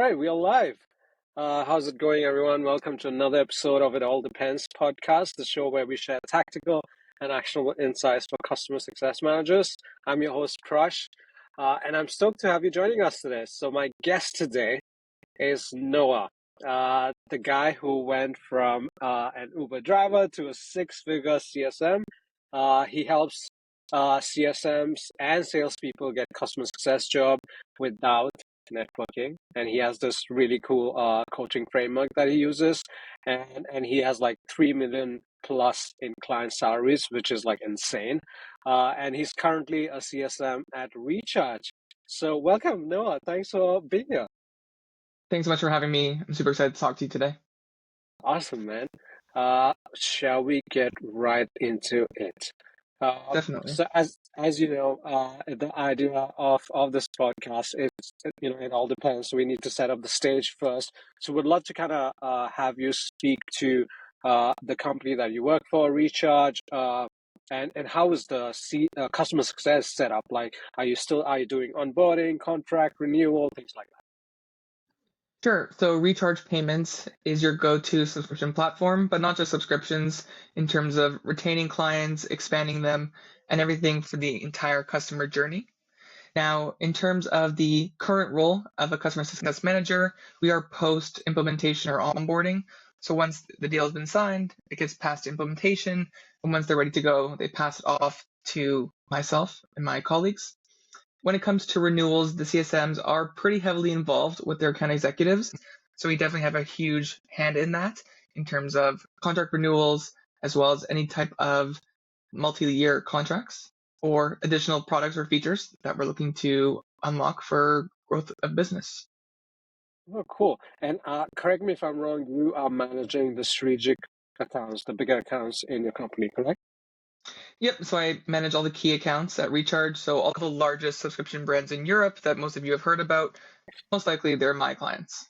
right, we are live. How's it going, everyone? Welcome to another episode of It All Depends podcast, the show where we share tactical and actionable insights for customer success managers. I'm your host, Crush, and I'm stoked to have you joining us today. So, my guest today is Noah, the guy who went from an Uber driver to a six-figure CSM. He helps CSMs and salespeople get customer success job without networking, and he has this really cool coaching framework that he uses, and he has like 3 million plus in client salaries, which is like insane. And he's currently a CSM at Recharge. So welcome, Noah. Thanks for being here. Thanks so much for having me. I'm super excited to talk to you today. Awesome, man. Shall we get right into it? Definitely. So as you know, the idea of this podcast is, it all depends. We need to set up the stage first. So we'd love to kind of have you speak to the company that you work for, Recharge, and how is the customer success set up? Like, are you doing onboarding, contract renewal, things like that? Sure. So Recharge Payments is your go-to subscription platform, but not just subscriptions in terms of retaining clients, expanding them, and everything for the entire customer journey. Now, in terms of the current role of a customer success manager, we are post-implementation or onboarding. So once the deal has been signed, it gets passed to implementation, and once they're ready to go, they pass it off to myself and my colleagues. When it comes to renewals, the CSMs are pretty heavily involved with their account executives. So we definitely have a huge hand in that in terms of contract renewals, as well as any type of multi-year contracts or additional products or features that we're looking to unlock for growth of business. Oh, cool. And correct me if I'm wrong, you are managing the strategic accounts, the bigger accounts in your company, correct? Yep, so I manage all the key accounts at Recharge. So all the largest subscription brands in Europe that most of you have heard about, most likely they're my clients.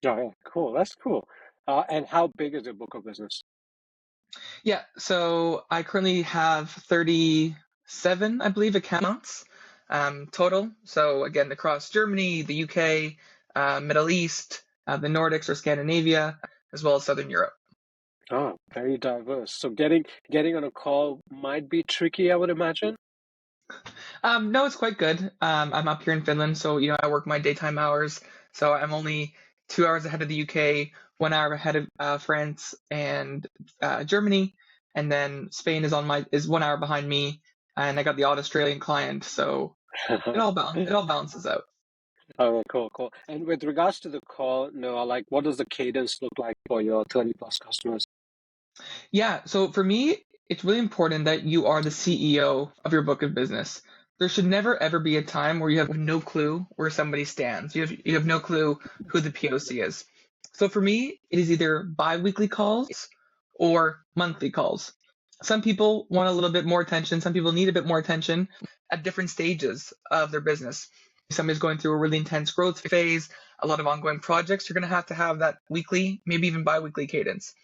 Yeah, cool. That's cool. And how big is your book of business? Yeah, so I currently have 37, I believe, accounts total. So again, across Germany, the UK, Middle East, the Nordics or Scandinavia, as well as Southern Europe. Oh, very diverse. So getting on a call might be tricky, I would imagine. No, it's quite good. I'm up here in Finland, so I work my daytime hours. So I'm only 2 hours ahead of the UK, 1 hour ahead of France and Germany, and then Spain is 1 hour behind me, and I got the odd Australian client, so it all balances out. Oh, cool, cool. And with regards to the call, Noah, like what does the cadence look like for your 30 plus customers? Yeah, so for me, it's really important that you are the CEO of your book of business. There should never ever be a time where you have no clue where somebody stands. You have no clue who the POC is. So for me, it is either bi-weekly calls or monthly calls. Some people want a little bit more attention, some people need a bit more attention at different stages of their business. If somebody's going through a really intense growth phase, a lot of ongoing projects, you're going to have that weekly, maybe even bi-weekly cadence.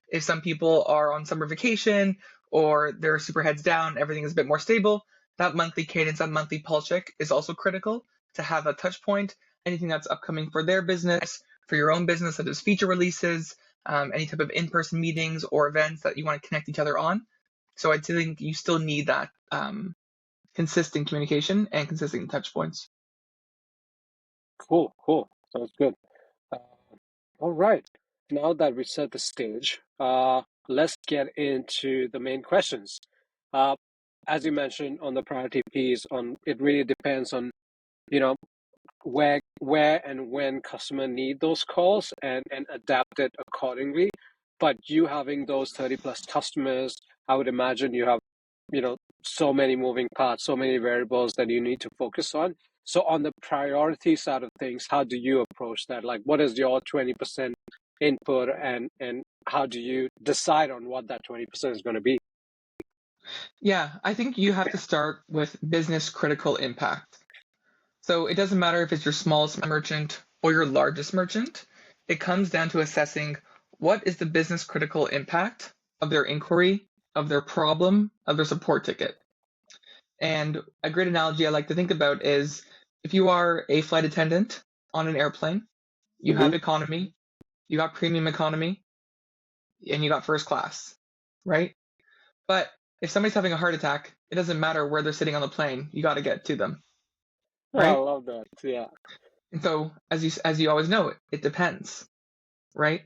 If some people are on summer vacation or they're super heads down, everything is a bit more stable, that monthly cadence, that monthly pulse check is also critical to have a touch point. Anything that's upcoming for their business, for your own business, such as feature releases, any type of in-person meetings or events that you want to connect each other on. So I think you still need that consistent communication and consistent touch points. Cool, cool. Sounds good. Uh, all right. Now that we set the stage, let's get into the main questions. Uh, as you mentioned on the priority piece, on it really depends on you know where and when customer need those calls and adapt it accordingly. But you having those 30 plus customers, I would imagine you have so many moving parts, so many variables that you need to focus on. So on the priority side of things, how do you approach that? Like, what is your 20% input, and how do you decide on what that 20% is going to be? Yeah, I think you have to start with business critical impact. So it doesn't matter if it's your smallest merchant or your largest merchant. It comes down to assessing what is the business critical impact of their inquiry, of their problem, of their support ticket. And a great analogy I like to think about is if you are a flight attendant on an airplane You have economy, you got premium economy, and you got first class, right? But if somebody's having a heart attack, it doesn't matter where they're sitting on the plane. You got to get to them, Oh, I right? love that. Yeah. And so, as you always know, it depends, right?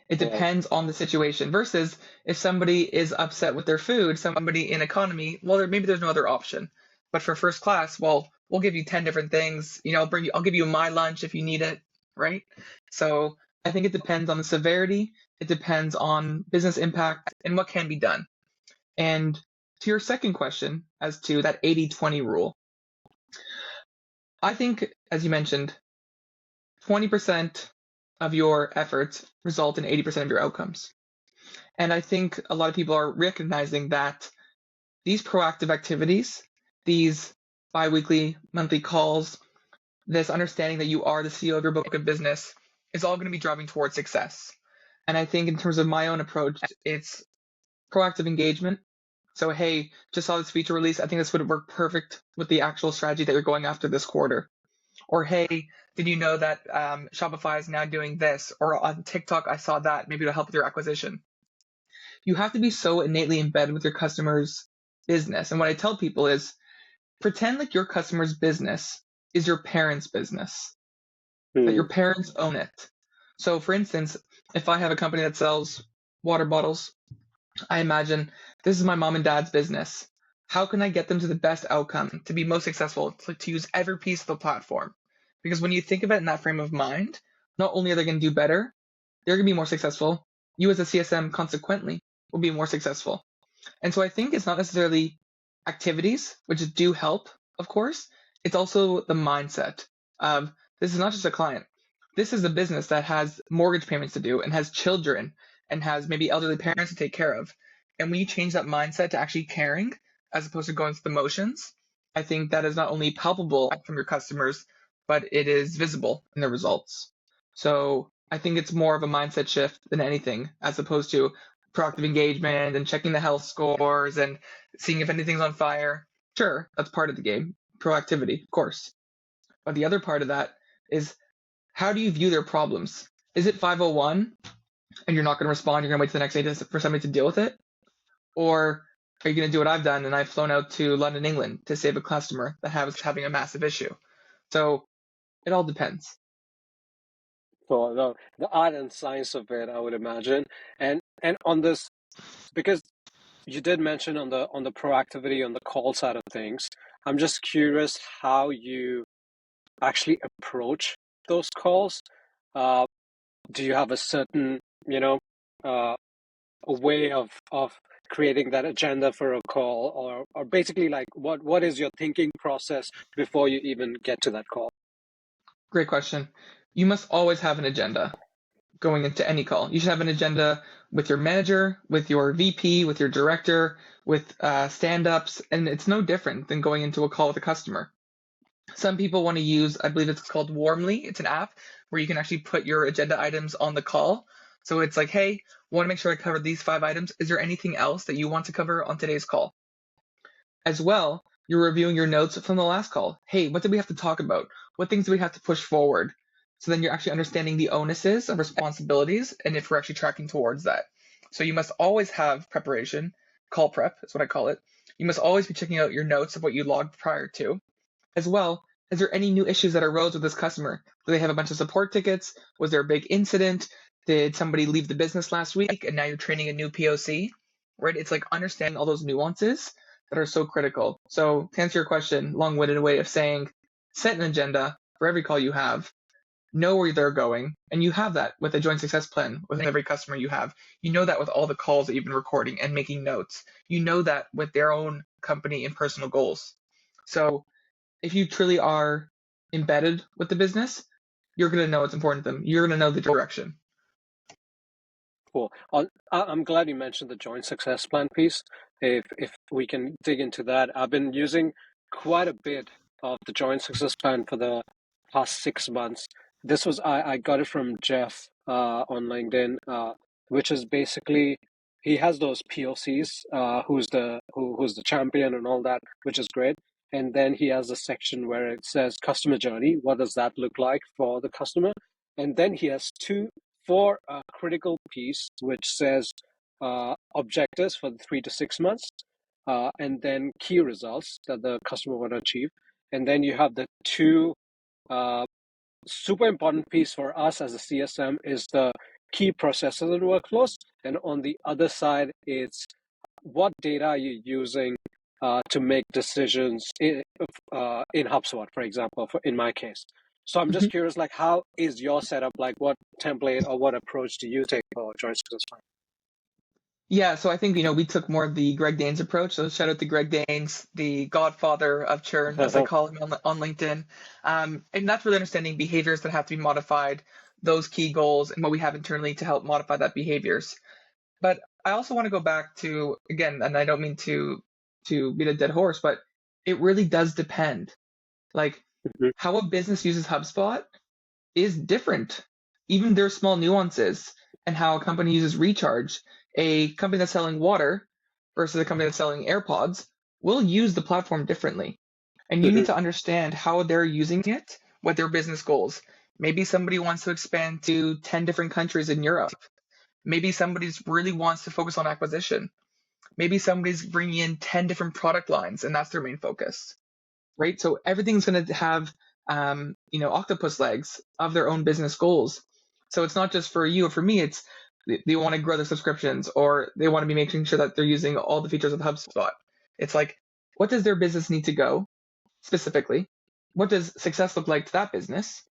It Right. depends on the situation. Versus if somebody is upset with their food, somebody in economy, well, maybe there's no other option. But for first class, well, we'll give you 10 different things. You know, I'll give you my lunch if you need it, right? So I think it depends on the severity. It depends on business impact and what can be done. And to your second question, as to that 80-20 rule, I think, as you mentioned, 20% of your efforts result in 80% of your outcomes. And I think a lot of people are recognizing that these proactive activities, these biweekly, monthly calls, this understanding that you are the CEO of your book of business is all going to be driving towards success. And I think in terms of my own approach, it's proactive engagement. So, hey, just saw this feature release. I think this would work perfect with the actual strategy that you're going after this quarter. Or, hey, did you know that Shopify is now doing this? Or on TikTok, I saw that. Maybe it'll help with your acquisition. You have to be so innately embedded with your customer's business. And what I tell people is pretend like your customer's business is your parents' business, that Hmm. your parents own it. So, for instance, if I have a company that sells water bottles, I imagine this is my mom and dad's business. How can I get them to the best outcome, to be most successful, to use every piece of the platform? Because when you think of it in that frame of mind, not only are they going to do better, they're going to be more successful. You as a CSM, consequently, will be more successful. And so I think it's not necessarily activities, which do help, of course. It's also the mindset of this is not just a client. This is a business that has mortgage payments to do and has children and has maybe elderly parents to take care of. And when you change that mindset to actually caring as opposed to going through the motions, I think that is not only palpable from your customers, but it is visible in the results. So I think it's more of a mindset shift than anything, as opposed to proactive engagement and checking the health scores and seeing if anything's on fire. Sure, that's part of the game. Proactivity, of course. But the other part of that is how do you view their problems? Is it 501 and you're not going to respond? You're going to wait till the next day for somebody to deal with it? Or are you going to do what I've done and I've flown out to London, England to save a customer that was having a massive issue? So it all depends. So the art and science of it, I would imagine. And on this, because you did mention on the proactivity on the call side of things, I'm just curious how you actually approach those calls. Uh, do you have a certain, you know, uh, a way of creating that agenda for a call, or basically like what is your thinking process before you even get to that call? Great question. You must always have an agenda going into any call. You should have an agenda with your manager, with your VP, with your director, with stand-ups, and it's no different than going into a call with a customer. Some people want to use, I believe it's called Warmly. It's an app where you can actually put your agenda items on the call. So it's like, hey, want to make sure I covered these 5 items. Is there anything else that you want to cover on today's call? As well, you're reviewing your notes from the last call. Hey, what did we have to talk about? What things do we have to push forward? So then you're actually understanding the onuses and responsibilities and if we're actually tracking towards that. So you must always have preparation, call prep is what I call it. You must always be checking out your notes of what you logged prior to. As well, is there any new issues that arose with this customer? Do they have a bunch of support tickets? Was there a big incident? Did somebody leave the business last week and now you're training a new POC? Right? It's like understanding all those nuances that are so critical. So to answer your question, long-winded way of saying, set an agenda for every call you have, know where they're going, and you have that with a joint success plan with every customer you have. You know that with all the calls that you've been recording and making notes. You know that with their own company and personal goals. So if you truly are embedded with the business, you're going to know what's important to them. You're going to know the direction. Cool. I'm glad you mentioned the joint success plan piece. If we can dig into that, I've been using quite a bit of the joint success plan for the past 6 months. This was I got it from Jeff on LinkedIn, which is basically he has those POCs, who's the champion and all that, which is great. And then he has a section where it says customer journey. What does that look like for the customer? And then he has four critical piece, which says objectives for the 3 to 6 months, and then key results that the customer want to achieve. And then you have the two uh, super important piece for us as a CSM is the key processes and workflows. And on the other side, it's what data are you using to make decisions in HubSpot, for example, in my case. So I'm just Mhm. curious, like, how is your setup? Like, what template or what approach do you take for joint success plan? Yeah, so I think, we took more of the Greg Danes approach. So shout out to Greg Danes, the godfather of churn, as I call him on LinkedIn. And that's really understanding behaviors that have to be modified, those key goals, and what we have internally to help modify that behaviors. But I also want to go back to, again, and I don't mean to beat a dead horse, but it really does depend. Like Mhm, how a business uses HubSpot is different. Even there's small nuances and how a company uses recharge. A company that's selling water versus a company that's selling AirPods will use the platform differently. And you need mhm, to understand how they're using it, what their business goals. Maybe somebody wants to expand to 10 different countries in Europe. Maybe somebody really wants to focus on acquisition. Maybe somebody's bringing in 10 different product lines and that's their main focus, right? So everything's going to have, octopus legs of their own business goals. So it's not just for you or for me. It's they want to grow their subscriptions or they want to be making sure that they're using all the features of HubSpot. It's like, what does their business need to go specifically? What does success look like to that business?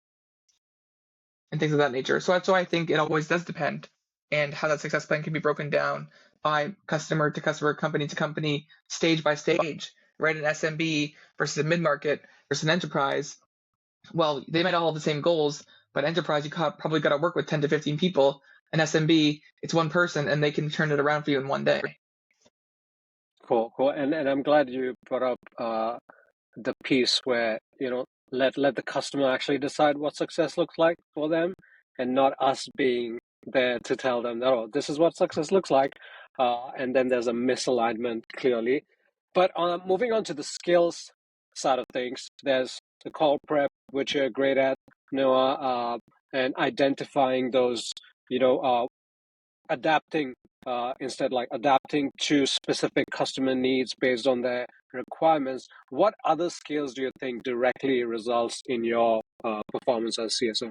And things of that nature. So that's why I think it always does depend and how that success plan can be broken down by customer to customer, company to company, stage by stage, right? An SMB versus a mid-market versus an enterprise. Well, they might all have the same goals, but enterprise, you probably got to work with 10 to 15 people. An SMB, it's one person and they can turn it around for you in one day. cool, cool. And I'm glad you brought up the piece where let the customer actually decide what success looks like for them, and not us being there to tell them that, oh, this is what success looks like, and then there's a misalignment clearly. But moving on to the skills side of things, there's the call prep, which you're great at, Noah, and identifying those, adapting instead, like adapting to specific customer needs based on their requirements. What other skills do you think directly results in your performance as CSM?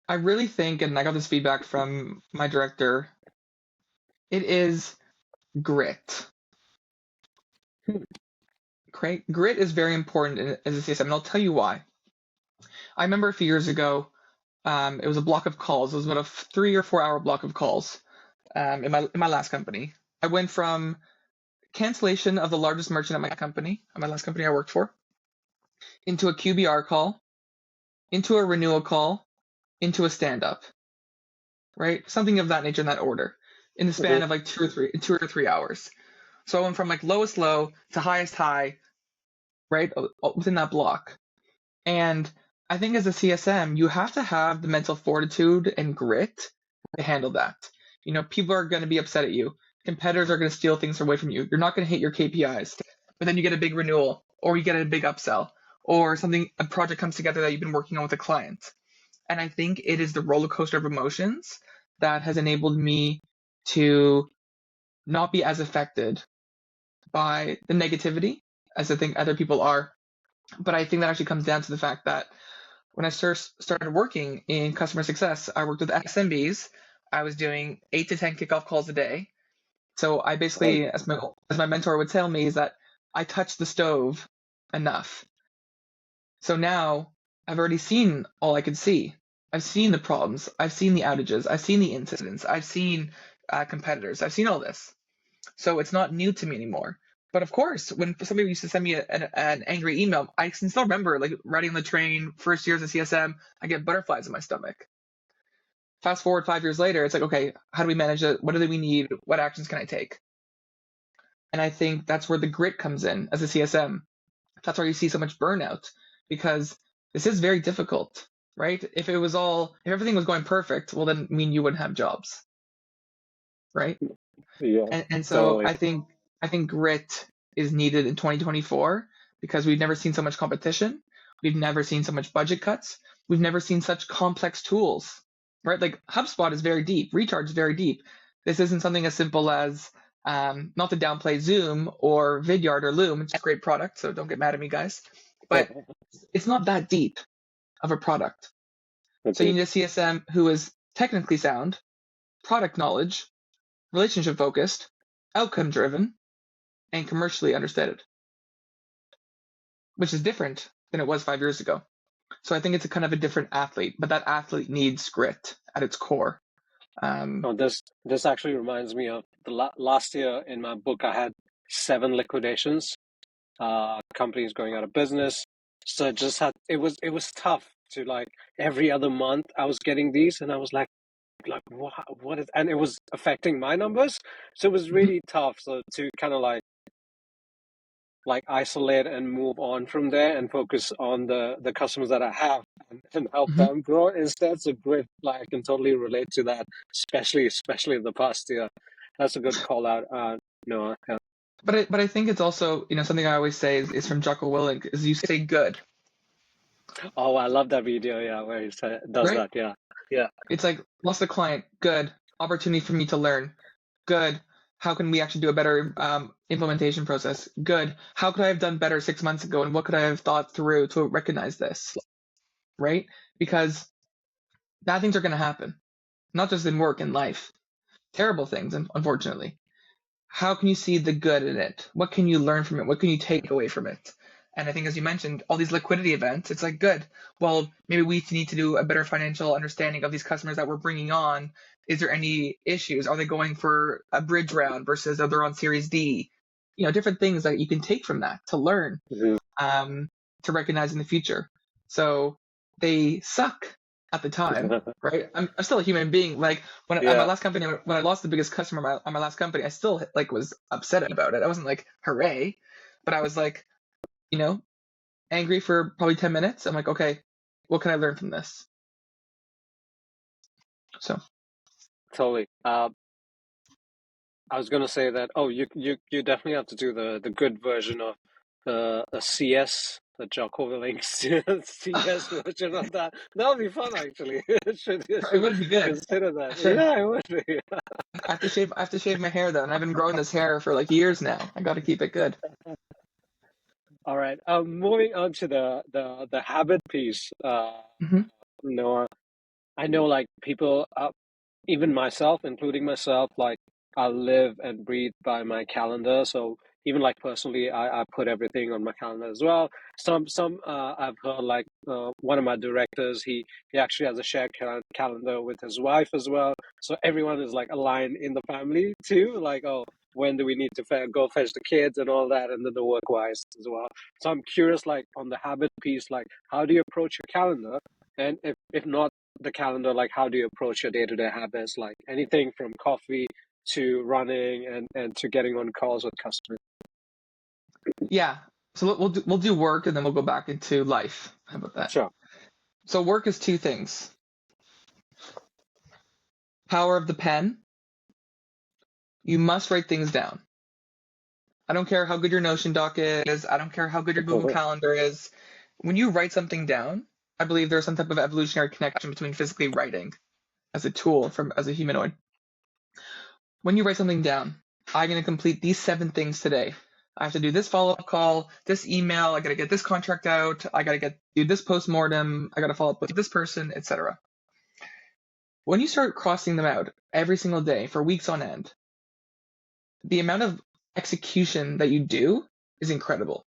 I really think, and I got this feedback from my director, it is grit. Hmm. Grit is very important as a CSM, and I'll tell you why. I remember a few years ago, it was a block of calls. It was about a 3 or 4 hour block of calls in my last company. I went from cancellation of the largest merchant at my last company I worked for, into a QBR call, into a renewal call, into a stand up, right? Something of that nature in that order, in the Mhm, span of like 2 or 3 hours. So I went from like lowest low to highest high, right, within that block. And I think as a CSM, you have to have the mental fortitude and grit to handle that. People are going to be upset at you. Competitors are going to steal things away from you. You're not going to hit your KPIs, but then you get a big renewal or you get a big upsell or a project comes together that you've been working on with a client. And I think it is the roller coaster of emotions that has enabled me to not be as affected by the negativity as I think other people are. But I think that actually comes down to the fact that when I first started working in customer success, I worked with SMBs. I was doing 8 to 10 kickoff calls a day. So I right. basically, as my mentor would tell me, is that I touched the stove enough. So now I've already seen all I could see. I've seen the problems. I've seen the outages. I've seen the incidents. I've seen competitors. I've seen all this. So it's not new to me anymore. But of course, when somebody used to send me an angry email, I can still remember like riding on the train, first year as a CSM, I get butterflies in my stomach. Fast forward 5 years later, it's like, okay, how do we manage it? What do we need? What actions can I take? And I think that's where the grit comes in as a CSM. That's why you see so much burnout because this is very difficult, right? If everything was going perfect, well, then you wouldn't have jobs, right? Yeah, And so totally. I think grit is needed in 2024 because we've never seen so much competition. We've never seen so much budget cuts. We've never seen such complex tools, right? Like HubSpot is very deep, Recharge is very deep. This isn't something as simple as, not to downplay Zoom or Vidyard or Loom. It's a great product, so don't get mad at me, guys. But it's not that deep of a product. So you Agreed. need a CSM who is technically sound, product knowledge, relationship focused, outcome driven, and commercially understated, which is different than it was 5 years ago. So I think it's a kind of a different athlete, but that athlete needs grit at its core. Oh, this actually reminds me of the last year in my book. I had 7 liquidations, companies going out of business. So it was tough to, like, every other month I was getting these, and I was like what is, and it was affecting my numbers. So it was Mhm, really tough. So to kind of like isolate and move on from there and focus on the customers that I have, and help mhm. them grow instead. So great, like I can totally relate to that, especially in the past year. That's a good call out, Noah. Yeah. But I think it's also, something I always say is from Jocko Willink is you say good, Oh, I love that video. Yeah, where does right? that. Yeah, yeah. It's like lost a client, good. Opportunity for me to learn, good. How can we actually do a better implementation process? Good. How could I have done better 6 months ago, and what could I have thought through to recognize this, right? Because bad things are going to happen, not just in work, in life. Terrible things, unfortunately. How can you see the good in it? What can you learn from it? What can you take away from it? And I think, as you mentioned, all these liquidity events, it's like, good. Well, maybe we need to do a better financial understanding of these customers that we're bringing on. Is there any issues? Are they going for a bridge round versus are they on Series D? Different things that you can take from that to learn, Mhm. um, to recognize in the future. So they suck at the time, right? I'm still a human being. Like at my Yeah, last company, when I lost the biggest customer at my last company, I still like was upset about it. I wasn't like hooray, but I was like, you know, angry for probably 10 minutes. I'm like, okay, what can I learn from this? So totally. I was gonna say that. Oh, you definitely have to do the good version of a CS, the Jocko Willink CS version of that. That would be fun, actually. You it should would be good. consider that. I should. Yeah, it would be. I have to shave my hair though, and I've been growing this hair for like years now. I got to keep it good. All right. Moving on to the habit piece. Hmm. Noah, I know, like, people, even myself, including myself, like, I live and breathe by my calendar. So even, like, personally, I put everything on my calendar as well. Some I've heard, like, one of my directors, he actually has a shared calendar with his wife as well. So everyone is, like, aligned in the family too. Like, oh, when do we need to go fetch the kids and all that, and then the work wise as well. So I'm curious, like, on the habit piece, like, how do you approach your calendar? And if not the calendar, like, how do you approach your day-to-day habits, like anything from coffee to running and to getting on calls with customers? Yeah. So we'll do work, and then we'll go back into life. How about that? Sure. So work is two things: power of the pen. You must write things down. I don't care how good your Notion doc is. I don't care how good your Google Calendar is. When you write something down, I believe there's some type of evolutionary connection between physically writing as a tool as a humanoid. When you write something down, I'm going to complete these 7 things today. I have to do this follow-up call, this email, I got to get this contract out, I got to do this post-mortem, I got to follow up with this person, etc. When you start crossing them out every single day for weeks on end, the amount of execution that you do is incredible.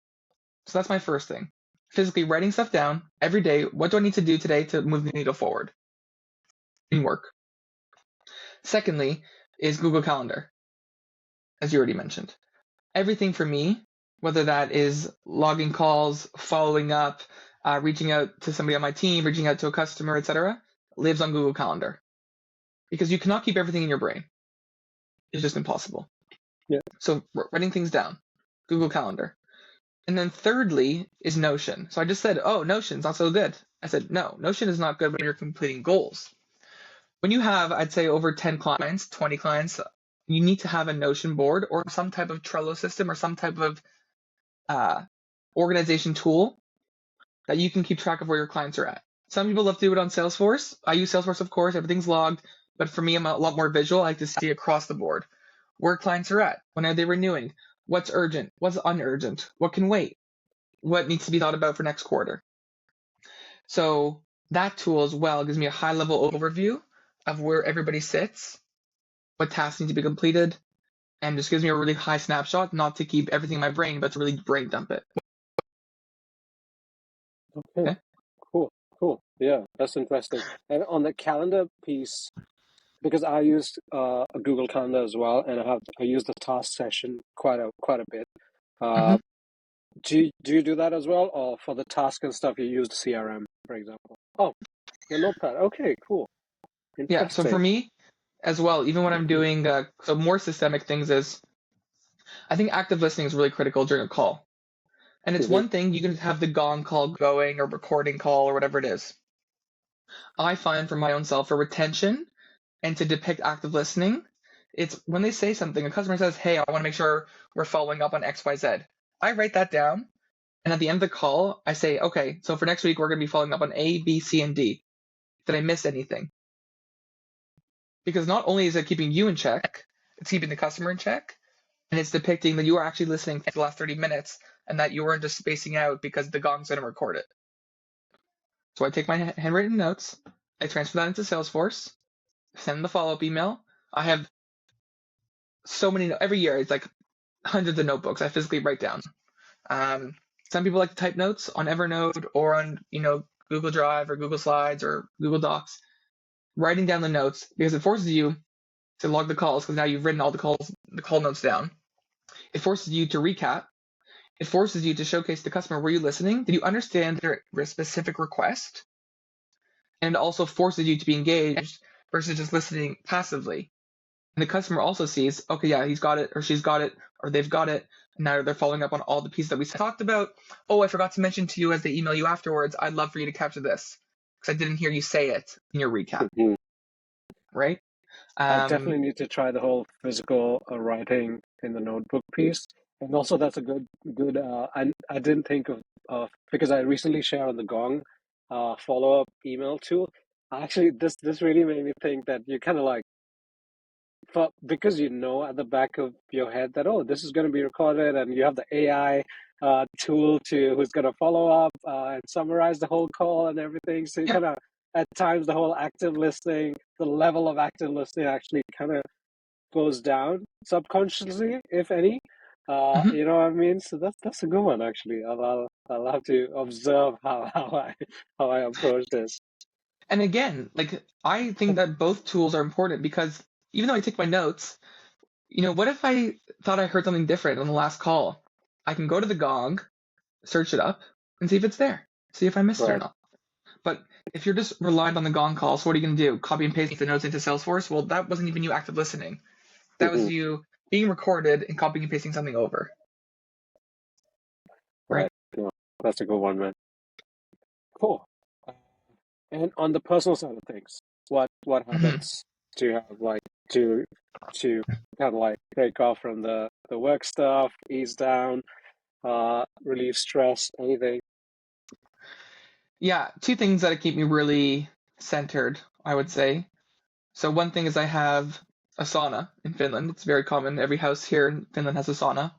So that's my first thing. Physically writing stuff down every day. What do I need to do today to move the needle forward in work? Secondly, is Google Calendar, as you already mentioned. Everything for me, whether that is logging calls, following up, reaching out to somebody on my team, reaching out to a customer, etc., lives on Google Calendar. Because you cannot keep everything in your brain. It's just impossible. Yeah. So writing things down, Google Calendar. And then thirdly is Notion. So I just said, oh, Notion's not so good. I said, no, Notion is not good when you're completing goals. When you have, I'd say, over 10 clients, 20 clients, you need to have a Notion board or some type of Trello system or some type of uh, organization tool that you can keep track of where your clients are at. Some people love to do it on Salesforce. I use Salesforce, of course, everything's logged, but for me, I'm a lot more visual. I like to see across the board where clients are at, when are they renewing, what's urgent, what's unurgent, what can wait, what needs to be thought about for next quarter. So that tool as well gives me a high level overview of where everybody sits, what tasks need to be completed, and just gives me a really high snapshot, not to keep everything in my brain, but to really brain dump it. Okay, Okay? cool. Yeah, that's interesting. And on the calendar piece, because I used a Google Calendar as well, and I use the task session quite a bit. Mm-hmm. Uh, do you do that as well, or for the task and stuff you use the CRM, for example? Oh, your notepad. Okay, cool. Yeah, so for Interesting. me as well, even when I'm doing so more systemic things is I think active listening is really critical during a call. And it's Hmm. one thing you can have the gong call going or recording call or whatever it is. I find for my own self for retention and to depict active listening, it's when they say something, a customer says, "Hey, I want to make sure we're following up on XYZ." I write that down, and at the end of the call, I say, "Okay, so for next week, we're going to be following up on A, B, C, and D. Did I miss anything?" Because not only is it keeping you in check, it's keeping the customer in check, and it's depicting that you are actually listening for the last 30 minutes and that you weren't just spacing out because the gong's going to record it. So I take my handwritten notes, I transfer that into Salesforce, send the follow up email. I have so many, every year, it's like hundreds of notebooks I physically write down. Um, some people like to type notes on Evernote or on, Google Drive or Google Slides or Google Docs. Writing down the notes because it forces you to log the calls because now you've written all the call notes down. It forces you to recap. It forces you to showcase the customer. Were you listening? Did you understand their specific request? And it also forces you to be engaged versus just listening passively. And the customer also sees, okay, yeah, he's got it, or she's got it, or they've got it. And now they're following up on all the pieces that we talked about. Oh, I forgot to mention to you as they email you afterwards, I'd love for you to capture this because I didn't hear you say it in your recap, Hmm. right? I Um, definitely need to try the whole physical writing in the notebook piece. And also that's a good I didn't think of because I recently shared on the Gong follow-up email tool. Actually this really made me think that you kind of like for because you know at the back of your head that oh this is going to be recorded and you have the AI tool to who's going to follow up and summarize the whole call and everything. So you yeah. kind of at times the whole active listening, the level of active listening actually kind of goes down subconsciously, if any. Mhm. You know what I mean? So that's a good one actually. I'll have to observe how I approach this. And again, like I think that both tools are important because even though I take my notes, what if I thought I heard something different on the last call? I can go to the Gong, search it up, and see if it's there, see if I missed it or Right. not. But if you're just reliant on the Gong calls, what are you going to do? Copy and paste the notes into Salesforce? Well, that wasn't even you active listening. That was Hmm. you being recorded and copying and pasting something over, right? Right. No, that's a good one, man. Cool. And on the personal side of things, what Mhm. habits do you have like to to kind of like break off from the work stuff, ease down, relieve stress, anything? Yeah, two things that keep me really centered, I would say. So one thing is I have a sauna in Finland. It's very common. Every house here in Finland has a sauna.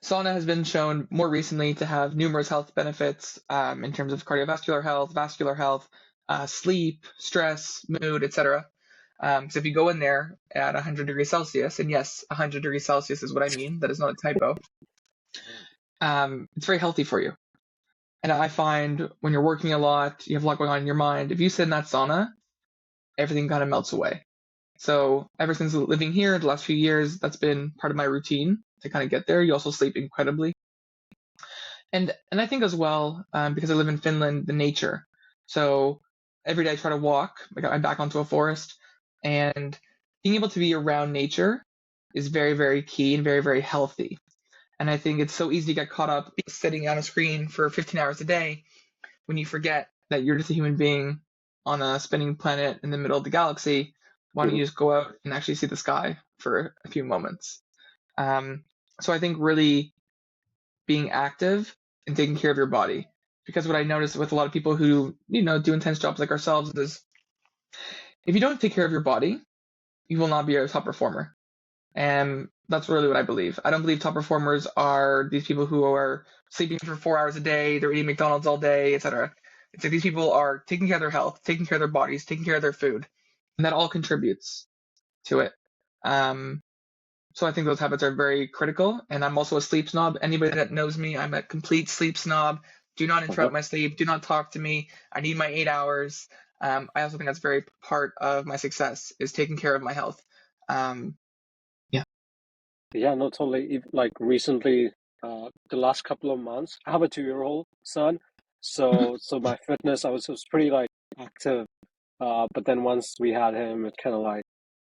Sauna has been shown more recently to have numerous health benefits in terms of cardiovascular health, vascular health, sleep, stress, mood, etc. So if you go in there at 100 degrees Celsius, and yes, 100 degrees Celsius is what I mean, that is not a typo, it's very healthy for you. And I find when you're working a lot, you have a lot going on in your mind, if you sit in that sauna, everything kind of melts away. So ever since living here the last few years, that's been part of my routine to kind of get there. You also sleep incredibly. And I think as well, because I live in Finland, the nature. So every day I try to walk. Like I'm back onto a forest, and being able to be around nature is very, very key and very, very healthy. And I think it's so easy to get caught up sitting on a screen for 15 hours a day when you forget that you're just a human being on a spinning planet in the middle of the galaxy. Why don't Mhm. you just go out and actually see the sky for a few moments? So I think really being active and taking care of your body. If because what I noticed with a lot of people who, do intense jobs like ourselves is if you don't take care of your body, you will not be a top performer. And that's really what I believe. I don't believe top performers are these people who are sleeping for 4 hours a day, they're eating McDonald's all day, etc. It's like these people are taking care of their health, taking care of their bodies, taking care of their food, and that all contributes to it. So I think those habits are very critical. And I'm also a sleep snob. Anybody that knows me, I'm a complete sleep snob. Do not Uh-huh. interrupt my sleep. Do not talk to me. I need my 8 hours. I also think that's very part of my success is taking care of my health. Yeah. Yeah, no, totally. Like recently, the last couple of months, I have a 2-year-old son, Mhm. so my fitness, I was pretty like active, but then once we had him, it kind of like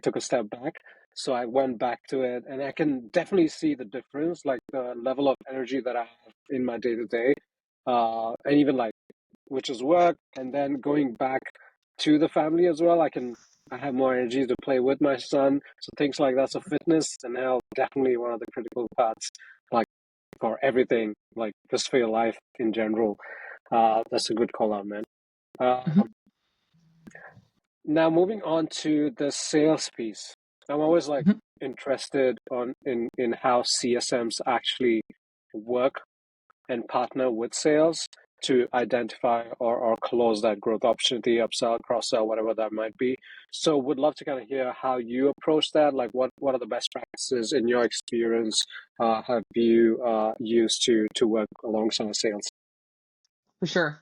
took a step back. So I went back to it, and I can definitely see the difference, like the level of energy that I have in my day to day, and even like which is work, and then going back to the family as well. I have more energy to play with my son. So things like that. So fitness and health definitely one of the critical parts, like for everything, like just for your life in general. That's a good call out, man. Mhm. Now moving on to the sales piece. I'm always like Mhm. interested in how CSMs actually work and partner with sales to identify or close that growth opportunity, upsell, cross sell, whatever that might be. So, would love to kind of hear how you approach that. Like, what are the best practices in your experience? Have you used to work alongside sales? For sure.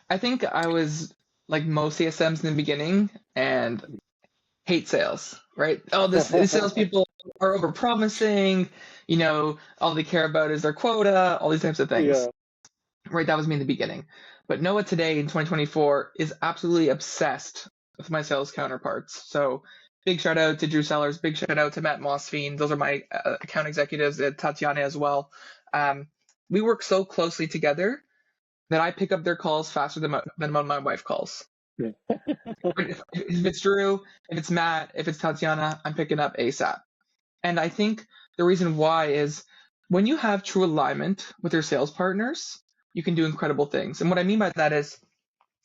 I think I was like most CSMs in the beginning and hate sales, right? Oh, these salespeople are over promising, all they care about is their quota, all these types of things. Yeah, Right, that was me in the beginning. But Noah today in 2024 is absolutely obsessed with my sales counterparts. So big shout out to Drew Sellers, big shout out to Matt Mossfiend. Those are my account executives, Tatiana as well. We work so closely together that I pick up their calls faster than my wife calls. yeah. If it's Drew, if it's Matt, if it's Tatiana, I'm picking up ASAP. And I think the reason why is when you have true alignment with your sales partners, you can do incredible things. And what I mean by that is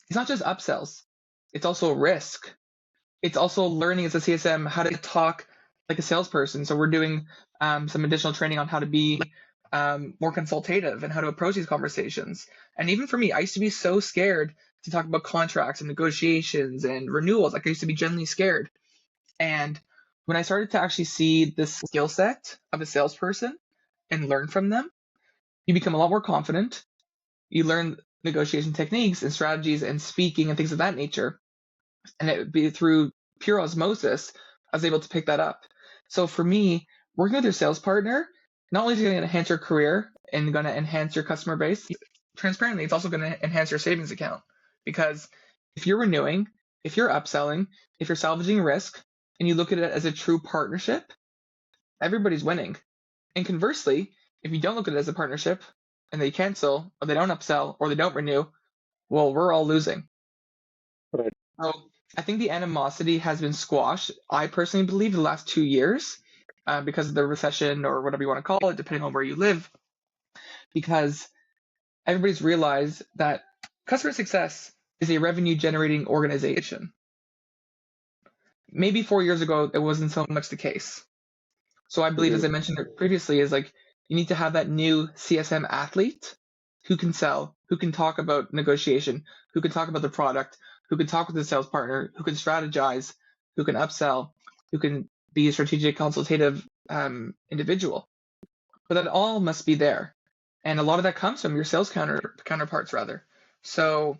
it's not just upsells, it's also risk. It's also learning as a CSM how to talk like a salesperson. So we're doing some additional training on how to be more consultative and how to approach these conversations. And even for me, I used to be so scared to talk about contracts and negotiations and renewals. Like I used to be genuinely scared. And when I started to actually see the skill set of a salesperson and learn from them, you become a lot more confident. You learn negotiation techniques and strategies and speaking and things of that nature. And it would be through pure osmosis, I was able to pick that up. So for me, working with your sales partner, not only is it going to enhance your career and going to enhance your customer base, transparently, it's also going to enhance your savings account. Because if you're renewing, if you're upselling, if you're salvaging risk, and you look at it as a true partnership, everybody's winning. And conversely, if you don't look at it as a partnership and they cancel or they don't upsell or they don't renew, well, we're all losing. Right. So I think the animosity has been squashed. I personally believe the last 2 years because of the recession or whatever you want to call it, depending on where you live, because everybody's realized that customer success is a revenue generating organization. Maybe 4 years ago, it wasn't so much the case. So I believe, Mhm. as I mentioned previously, is like you need to have that new CSM athlete who can sell, who can talk about negotiation, who can talk about the product, who can talk with the sales partner, who can strategize, who can upsell, who can be a strategic consultative individual. But that all must be there, and a lot of that comes from your sales counterparts rather. So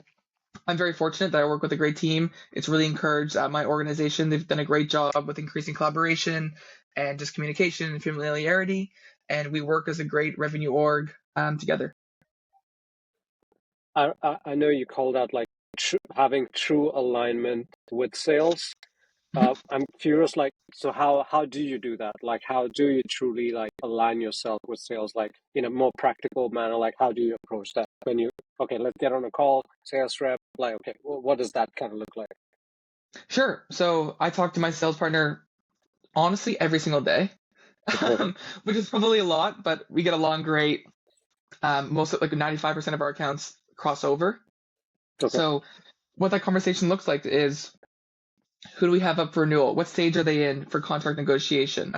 I'm very fortunate that I work with a great team. It's really encouraged my organization. They've done a great job with increasing collaboration and just communication and familiarity. And we work as a great revenue org together. I know you called out like having true alignment with sales. Mhm. I'm curious, like, so how do you do that? Like, how do you truly like align yourself with sales, like in a more practical manner? Like, how do you approach that when you, okay, let's get on a call, sales rep, like, okay, what does that kind of look like? Sure. So I talk to my sales partner honestly every single day, which is probably a lot, but we get along great. Most of like 95% of our accounts cross over. Okay. So what that conversation looks like is, who do we have up for renewal? What stage are they in for contract negotiation?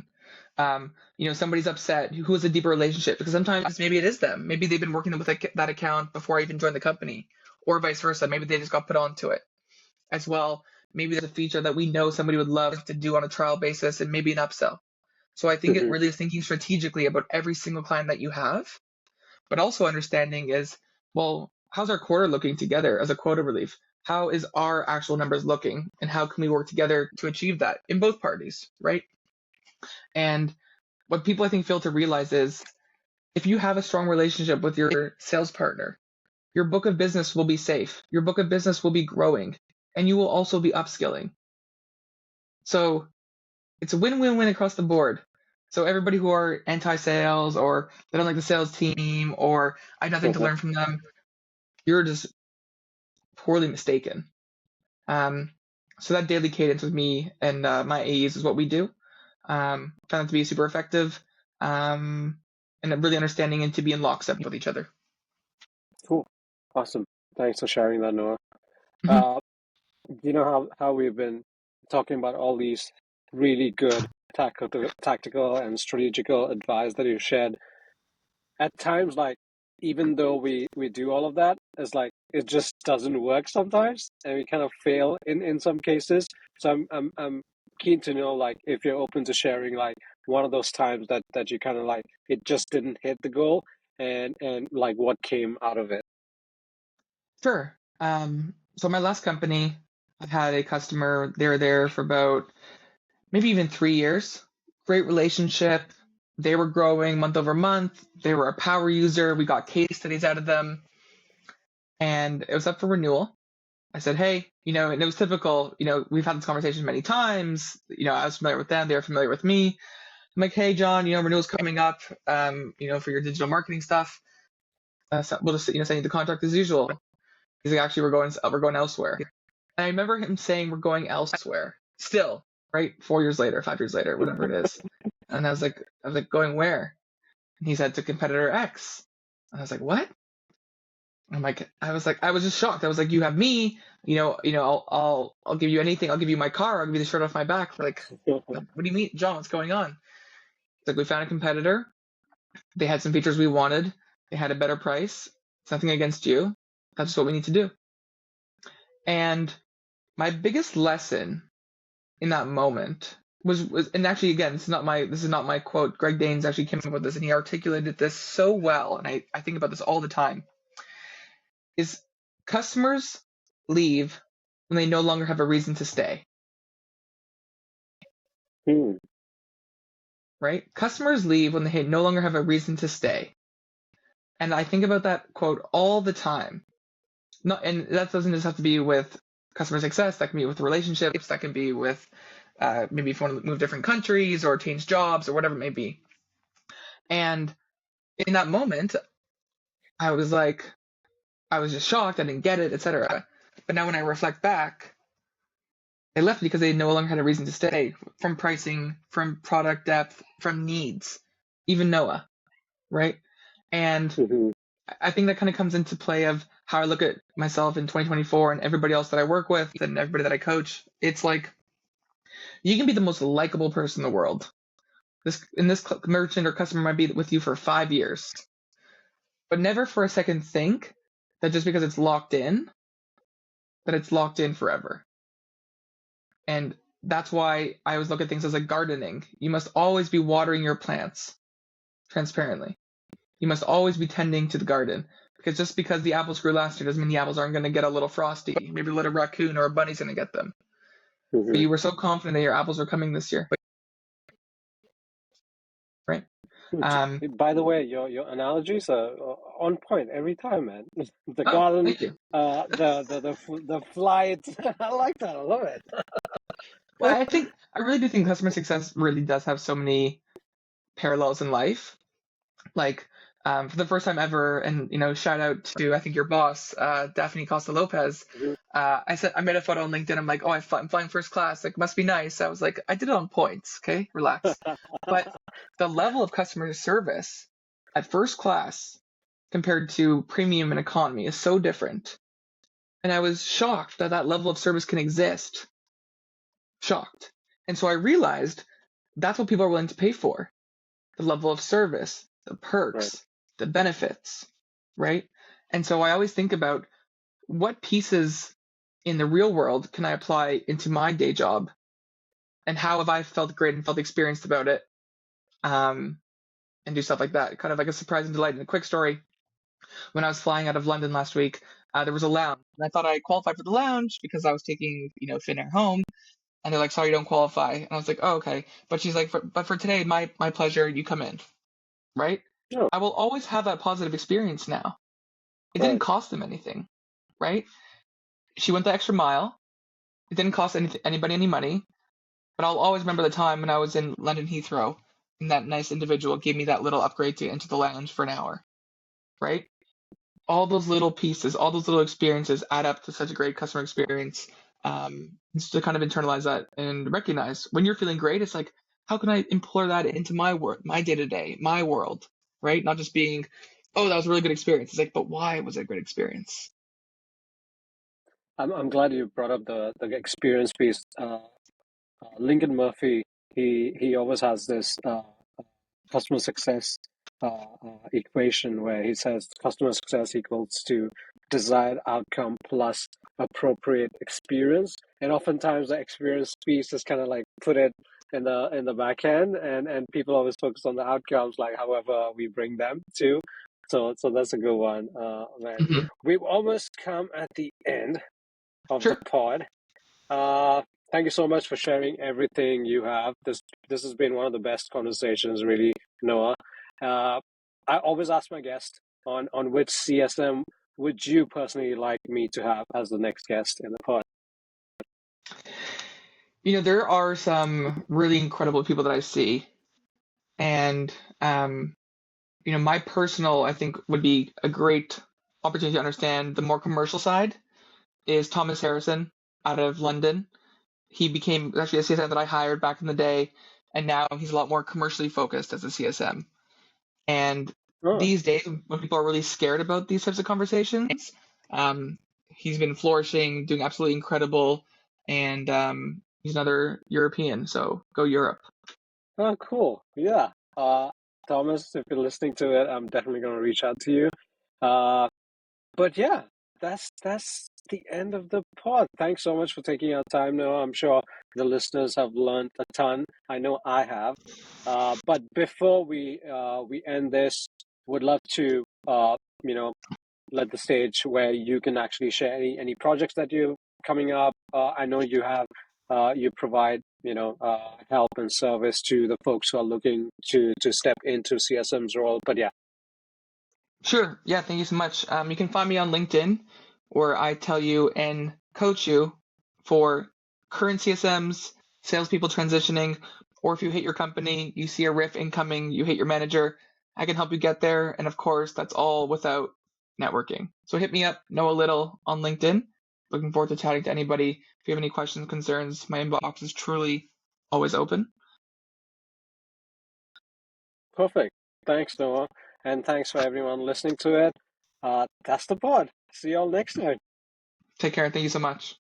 Somebody's upset. Who has a deeper relationship? Because sometimes maybe it is them. Maybe they've been working with that account before I even joined the company, or vice versa. Maybe they just got put onto it as well. Maybe there's a feature that we know somebody would love to do on a trial basis, and maybe an upsell. So I think it Mm-hmm. really is thinking strategically about every single client that you have, but also understanding is, well, how's our quarter looking together as a quota relief? How is our actual numbers looking, and how can we work together to achieve that in both parties, right? And what people I think fail to realize is, if you have a strong relationship with your sales partner, your book of business will be safe. Your book of business will be growing, and you will also be upskilling. So it's a win-win-win across the board. So everybody who are anti-sales, or they don't like the sales team, or I have nothing to Uh-huh. learn from them, you're just poorly mistaken. So that daily cadence with me and my AEs is what we do. Found it to be super effective, and really understanding and to be in lockstep with each other. Cool. Awesome. Thanks for sharing that, Noah. Mhm. Uh, you know how we've been talking about all these really good tactical and strategical advice that you shared. At times, like, even though we do all of that, it's like it just doesn't work sometimes, and we kind of fail in some cases. So I'm keen to know, like, if you're open to sharing, like, one of those times that you kind of like it just didn't hit the goal, and like what came out of it. Sure. So my last company, I had a customer. They were there for about maybe even 3 years. Great relationship. They were growing month over month. They were a power user. We got case studies out of them, and it was up for renewal. I said, hey, and it was typical. We've had this conversation many times. I was familiar with them. They were familiar with me. I'm like, hey, John, renewal's coming up, for your digital marketing stuff. So we'll just, send you the contract as usual. He's like, actually, we're going elsewhere. And I remember him saying, we're going elsewhere. Still, right? 4 years later, 5 years later, whatever it is. And I was like, going where? And he said, to competitor X. And I was like, what? I was just shocked. I was like, you have me, I'll give you anything. I'll give you my car. I'll give you the shirt off my back. Like, what do you mean, John? What's going on? It's like, we found a competitor. They had some features we wanted. They had a better price. It's nothing against you. That's just what we need to do. And my biggest lesson in that moment was, and actually, again, this is not my quote. Greg Danes actually came up with this, and he articulated this so well, and I think about this all the time. Is customers leave when they no longer have a reason to stay, Hmm. right? Customers leave when they no longer have a reason to stay. And I think about that quote all the time. And that doesn't just have to be with customer success. That can be with relationships. That can be with maybe if you want to move different countries or change jobs or whatever it may be. And in that moment, I was just shocked. I didn't get it, etc. But now when I reflect back, they left because they no longer had a reason to stay, from pricing, from product depth, from needs, even Noah, right? And Mm-hmm. I think that kind of comes into play of how I look at myself in 2024 and everybody else that I work with and everybody that I coach. It's like, you can be the most likable person in the world. This merchant or customer might be with you for 5 years, but never for a second think that just because it's locked in, that it's locked in forever. And that's why I always look at things as like gardening. You must always be watering your plants transparently. You must always be tending to the garden. Because just because the apples grew last year doesn't mean the apples aren't going to get a little frosty. Maybe a little raccoon or a bunny's going to get them. But Mm-hmm. you were so confident that your apples were coming this year, right? Um, By the way, your analogies are on point every time, man. The oh, garden, thank you. the flight. I like that. I love it. Well, I really do think customer success really does have so many parallels in life. Like, for the first time ever, and shout out to, I think, your boss, Daphne Costa Lopez. Mhm. I made a photo on LinkedIn. I'm like, oh, I'm flying first class. Like, must be nice. I was like, I did it on points. Okay, relax. But the level of customer service at first class compared to premium and economy is so different. And I was shocked that that level of service can exist. Shocked. And so I realized that's what people are willing to pay for. The level of service, the Right. perks, the benefits, right? And so I always think about what pieces in the real world can I apply into my day job, and how have I felt great and felt experienced about it, and do stuff like that. Kind of like a surprise and delight. And a quick story: when I was flying out of London last week, there was a lounge, and I thought I qualified for the lounge because I was taking, Finnair home. And they're like, "Sorry, you don't qualify." And I was like, "Oh, okay." But she's like, "But for today, my pleasure. You come in." Right? Oh, I will always have that positive experience now. It didn't right. cost them anything, right? She went the extra mile. It didn't cost anybody any money, but I'll always remember the time when I was in London Heathrow and that nice individual gave me that little upgrade to enter the lounge for an hour, right? All those little pieces, all those little experiences add up to such a great customer experience. Just to kind of internalize that and recognize when you're feeling great, it's like, how can I employ that into my work, my day to day, my world, right? Not just being, oh, that was a really good experience. It's like, but why was it a great experience? I'm glad you brought up the experience piece. Lincoln Murphy, he always has this customer success equation where he says customer success equals to desired outcome plus appropriate experience, and oftentimes the experience piece is kind of like put it in the back end, and people always focus on the outcomes, like however we bring them to. So that's a good one, man. Hmm. We've almost come at the end of the Sure. pod. Uh, Thank you so much for sharing everything you have. This has been one of the best conversations, really, Noah. Uh, I always ask my guest on which CSM would you personally like me to have as the next guest in the pod. There are some really incredible people that I see, and my personal, I think, would be a great opportunity to understand the more commercial side is Thomas Harrison out of London. He became actually a CSM that I hired back in the day, and now he's a lot more commercially focused as a CSM. And Oh, these days, when people are really scared about these types of conversations, um, he's been flourishing, doing absolutely incredible, and he's another European, so go Europe. oh, cool. Yeah. Thomas, if you're listening to it, I'm definitely going to reach out to you. Uh, But yeah, that's the end of the pod. Thanks so much for taking our time, Noah. I'm sure the listeners have learned a ton. I know I have. But before we end this, would love to you know let the stage where you can actually share any projects that you coming up. I know you have you provide help and service to the folks who are looking to step into CSM's role. But yeah, Sure. Yeah, thank you so much. You can find me on LinkedIn, where I tell you and coach you for current CSMs, salespeople transitioning, or if you hate your company, you see a riff incoming, you hate your manager, I can help you get there. And of course, that's all without networking. So hit me up, Noah Little, on LinkedIn. Looking forward to chatting to anybody. If you have any questions, concerns, my inbox is truly always open. perfect. Thanks, Noah. And thanks for everyone listening to it. That's the pod. See y'all next time. Take care. Thank you so much.